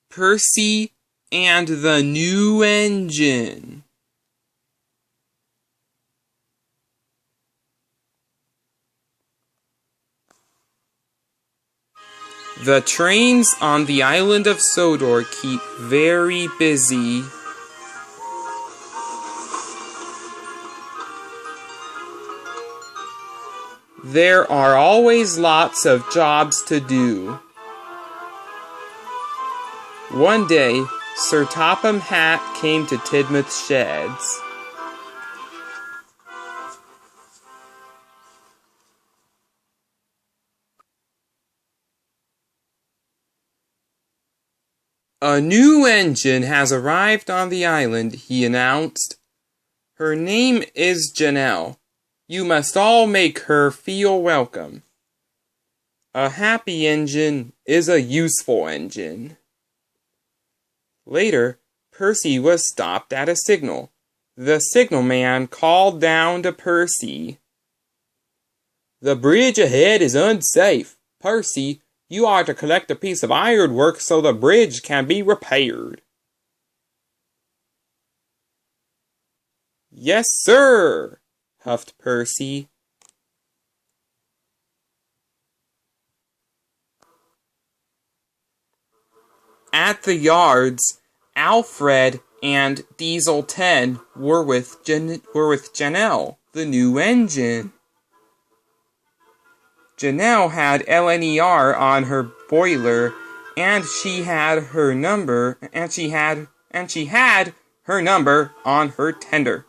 Percy and the New Engine. The trains on the island of Sodor keep very busy. There are always lots of jobs to do. One day, Sir Topham Hatt came to Tidmouth's sheds. A new engine has arrived on the island, he announced. Her name is Janelle. You must all make her feel welcome. A happy engine is a useful engine. Later, Percy was stopped at a signal. The signalman called down to Percy. The bridge ahead is unsafe. Percy, you are to collect a piece of ironwork so the bridge can be repaired. Yes, sir, huffed Percy. At the yards, Alfred and Diesel 10 were with Janelle, the new engine. Janelle had LNER on her boiler, and she had her number on her tender.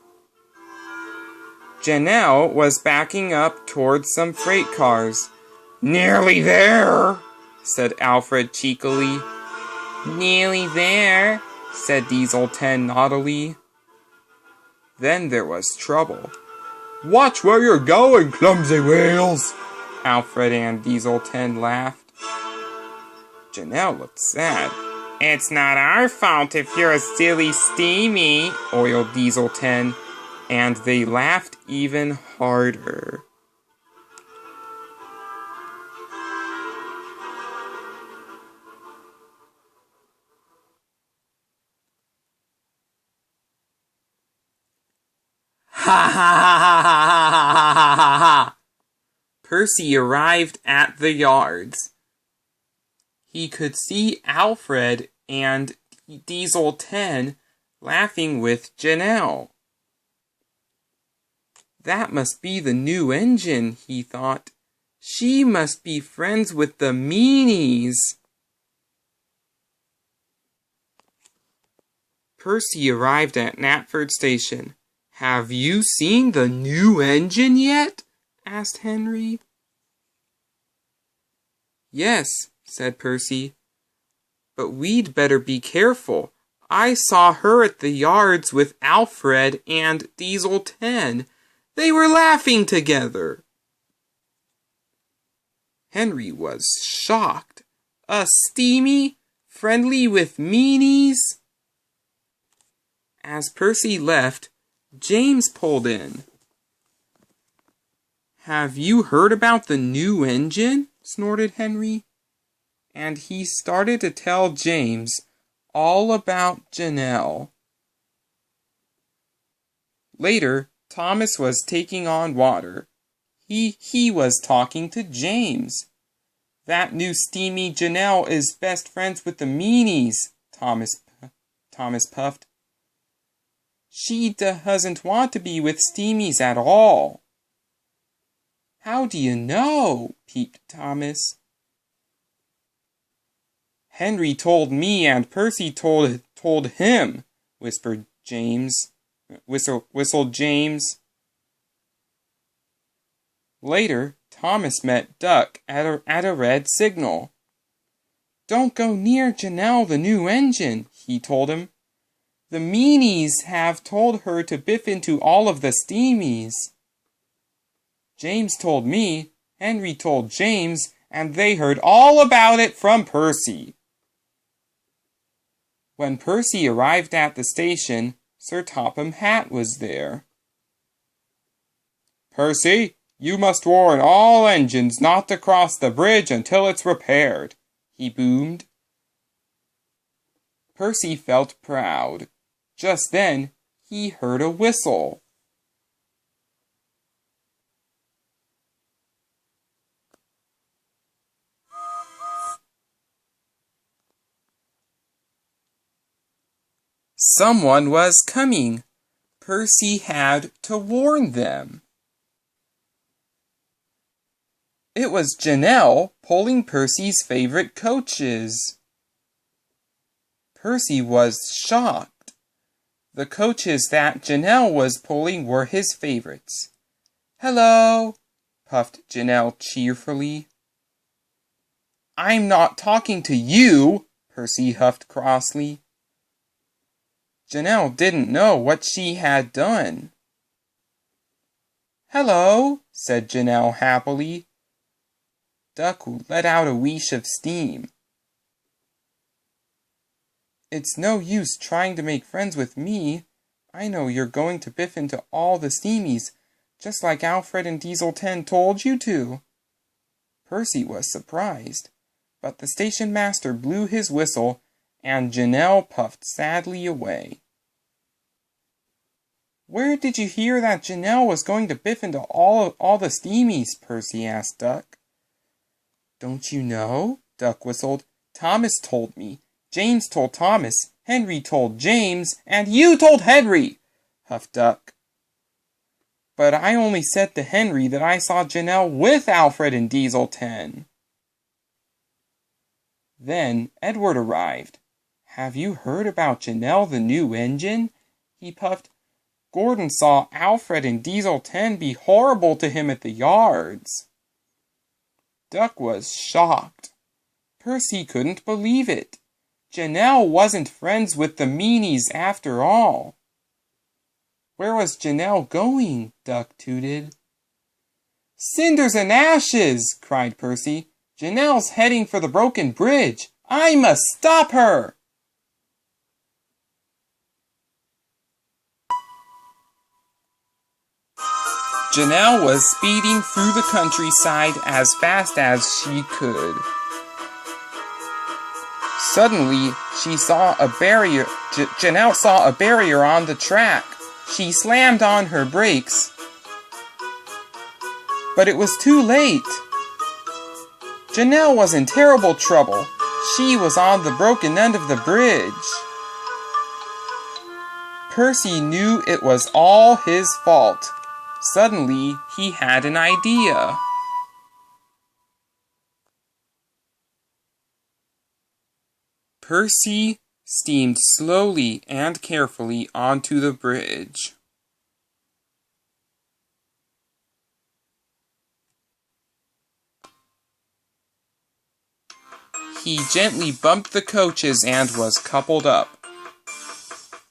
Janelle was backing up towards some freight cars. Nearly there, said Alfred cheekily. Nearly there, said Diesel 10 naughtily. Then there was trouble. Watch where you're going, clumsy wheels, Alfred and Diesel 10 laughed. Janelle looked sad. It's not our fault if you're a silly steamy, oiled Diesel 10, and they laughed even harder. Ha ha ha ha ha ha ha ha ha! Percy arrived at the yards. He could see Alfred and Diesel 10 laughing with Janelle. That must be the new engine, he thought. She must be friends with the meanies. Percy arrived at Knapford Station. Have you seen the new engine yet? Asked Henry. Yes, said Percy. But we'd better be careful. I saw her at the yards with Alfred and Diesel 10. They were laughing together. Henry was shocked. A steamy, friendly with meanies? As Percy left, James pulled in. Have you heard about the new engine? Snorted Henry. And he started to tell James all about Janelle. Later, Thomas was taking on water. He was talking to James. That new steamy Janelle is best friends with the meanies, Thomas puffed. She doesn't want to be with steamies at all. How do you know? Peeped Thomas. Henry told me and Percy told him, whispered James. Whistled James. Later, Thomas met Duck at a red signal. Don't go near Janelle, the new engine, he told him. The meanies have told her to biff into all of the steamies. James told me, Henry told James, and they heard all about it from Percy. When Percy arrived at the station, Sir Topham Hatt was there. Percy, you must warn all engines not to cross the bridge until it's repaired, he boomed. Percy felt proud. Just then, he heard a whistle. Someone was coming. Percy had to warn them. It was Janelle pulling Percy's favorite coaches. Percy was shocked. The coaches that Janelle was pulling were his favorites. "Hello," puffed Janelle cheerfully. "I'm not talking to you," Percy huffed crossly. Janelle didn't know what she had done. "Hello," said Janelle happily. Duck let out a wheeze of steam. "It's no use trying to make friends with me. I know you're going to biff into all the steamies, just like Alfred and Diesel 10 told you to." Percy was surprised, but the station master blew his whistle, and Janelle puffed sadly away. "Where did you hear that Janelle was going to biff into all the steamies?" Percy asked Duck. "Don't you know?" Duck whistled. "Thomas told me. James told Thomas. Henry told James. And you told Henry!" huffed Duck. "But I only said to Henry that I saw Janelle with Alfred and Diesel 10. Then Edward arrived. "Have you heard about Janelle, the new engine?" he puffed. "Gordon saw Alfred and Diesel 10 be horrible to him at the yards." Duck was shocked. Percy couldn't believe it. Janelle wasn't friends with the meanies after all. "Where was Janelle going?" Duck tooted. "Cinders and ashes!" cried Percy. "Janelle's heading for the broken bridge. I must stop her!" Janelle was speeding through the countryside as fast as she could. Suddenly, she saw a barrier. Janelle saw a barrier on the track. She slammed on her brakes. But it was too late. Janelle was in terrible trouble. She was on the broken end of the bridge. Percy knew it was all his fault. Suddenly, he had an idea. Percy steamed slowly and carefully onto the bridge. He gently bumped the coaches and was coupled up.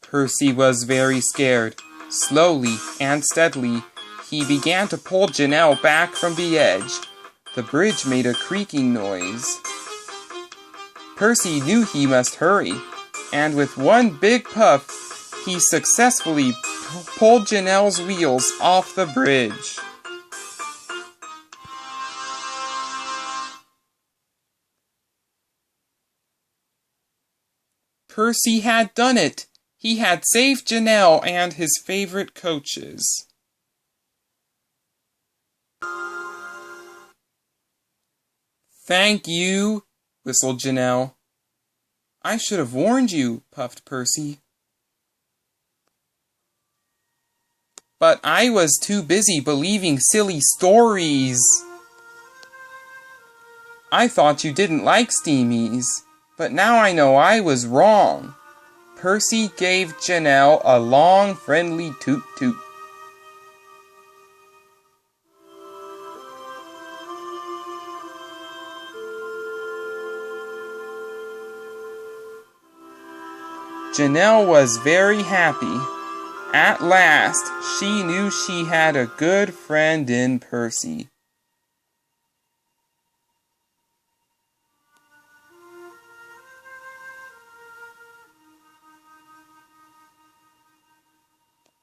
Percy was very scared. Slowly and steadily, he began to pull Janelle back from the edge. The bridge made a creaking noise. Percy knew he must hurry, and with one big puff, he successfully pulled Janelle's wheels off the bridge. Percy had done it! He had saved Janelle and his favorite coaches. "Thank you," whistled Janelle. "I should have warned you," puffed Percy. "But I was too busy believing silly stories. I thought you didn't like steamies, but now I know I was wrong." Percy gave Janelle a long, friendly toot-toot. Janelle was very happy. At last, she knew she had a good friend in Percy.